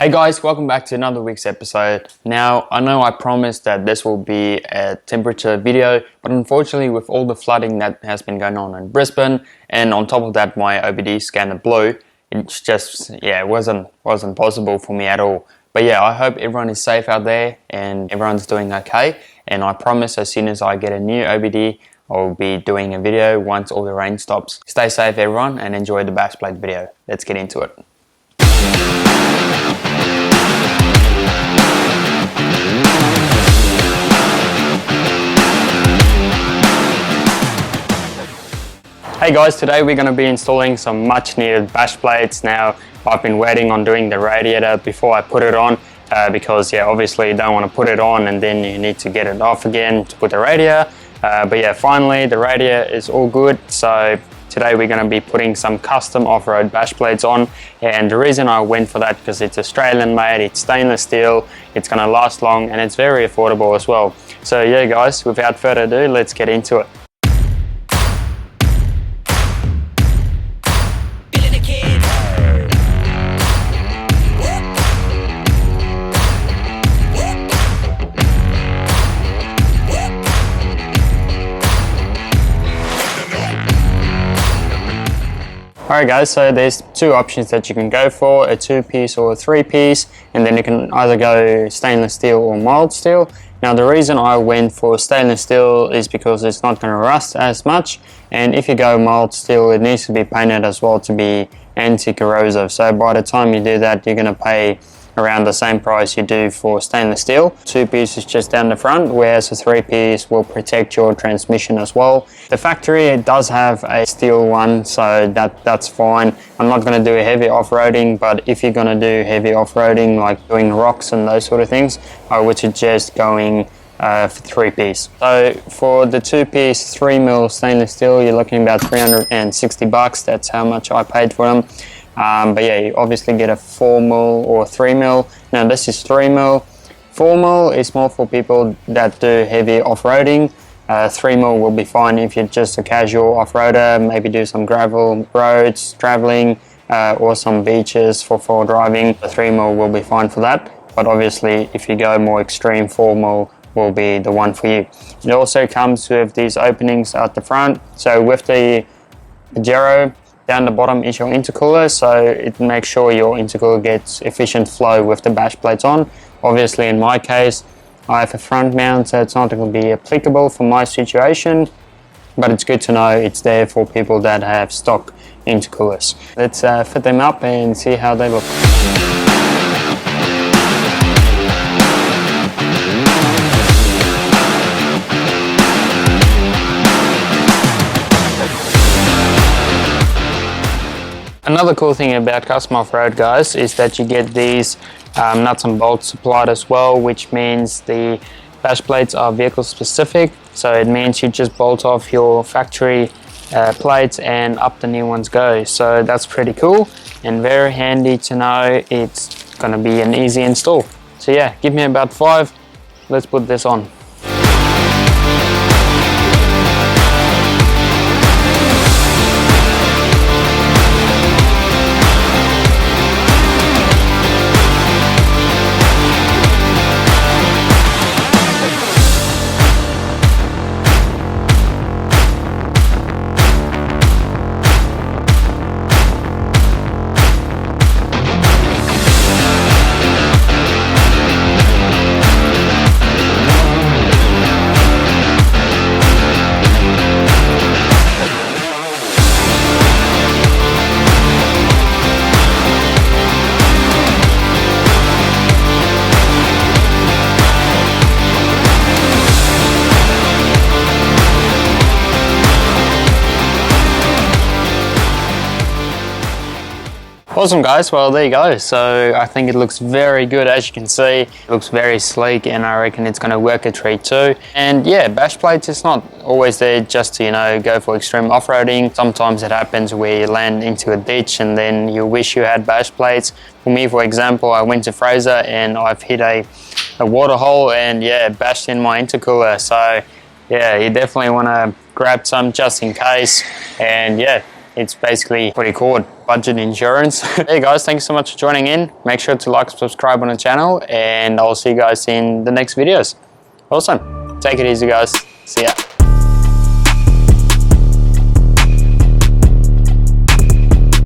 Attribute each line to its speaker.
Speaker 1: Hey guys, welcome back to another week's episode. Now, I know I promised that this will be a temperature video, but unfortunately with all the flooding that has been going on in Brisbane, and on top of that my OBD scanner blew, it's just, it wasn't possible for me at all. But yeah, I hope everyone is safe out there and everyone's doing okay. And I promise as soon as I get a new OBD, I'll be doing a video once all the rain stops. Stay safe everyone and enjoy the bash plate video. Let's get into it. Hey guys, today we're going to be installing some much needed bash plates. Now, I've been waiting on doing the radiator before I put it on because obviously you don't want to put it on and then you need to get it off again to put the radiator. But finally the radiator is all good. So today we're going to be putting some custom off-road bash plates on, and the reason I went for that because it's Australian made, it's stainless steel, it's going to last long and it's very affordable as well. So yeah guys, without further ado, let's get into it. Alright guys, so there's two options that you can go for, a 2-piece or a 3-piece, and then you can either go stainless steel or mild steel. Now the reason I went for stainless steel is because it's not going to rust as much, and if you go mild steel it needs to be painted as well to be anti-corrosive. So by the time you do that you're going to pay around the same price you do for stainless steel. 2-piece is just down the front, whereas a 3-piece will protect your transmission as well. The factory, it does have a steel one, so that's fine. I'm not going to do a heavy off-roading, but if you're going to do heavy off-roading like doing rocks and those sort of things, I would suggest going for 3-piece. So for the 2-piece 3mm stainless steel, you're looking about 360 bucks. That's how much I paid for them. But yeah, you obviously get a 4mm or 3mm. Now this is 3mm. 4mm is more for people that do heavy off-roading. 3mm will be fine if you're just a casual off-roader, maybe do some gravel roads, traveling, or some beaches for driving. The 3mm will be fine for that. But obviously if you go more extreme, 4mm will be the one for you. It also comes with these openings at the front. So with the Pajero, down the bottom is your intercooler, so it makes sure your intercooler gets efficient flow with the bash plates on. Obviously in my case, I have a front mount, so it's not going to be applicable for my situation, but it's good to know it's there for people that have stock intercoolers. Let's fit them up and see how they look. Another cool thing about Custom Offroad guys is that you get these nuts and bolts supplied as well, which means the bash plates are vehicle specific, so it means you just bolt off your factory plates and up the new ones go. So that's pretty cool and very handy to know. It's going to be an easy install. So yeah, give me about 5, let's put this on. Awesome guys, well there you go. So I think it looks very good, as you can see. It looks very sleek and I reckon it's going to work a treat too. And yeah, bash plates, it's not always there just to, go for extreme off-roading. Sometimes it happens where you land into a ditch and then you wish you had bash plates. For me, for example, I went to Fraser and I've hit a water hole and bashed in my intercooler. So yeah, you definitely want to grab some just in case. And yeah, It's basically, what do you call it, budget insurance. Hey guys, thanks so much for joining in. Make sure to like, subscribe on the channel, and I'll see you guys in the next videos. Awesome. Take it easy guys. See ya.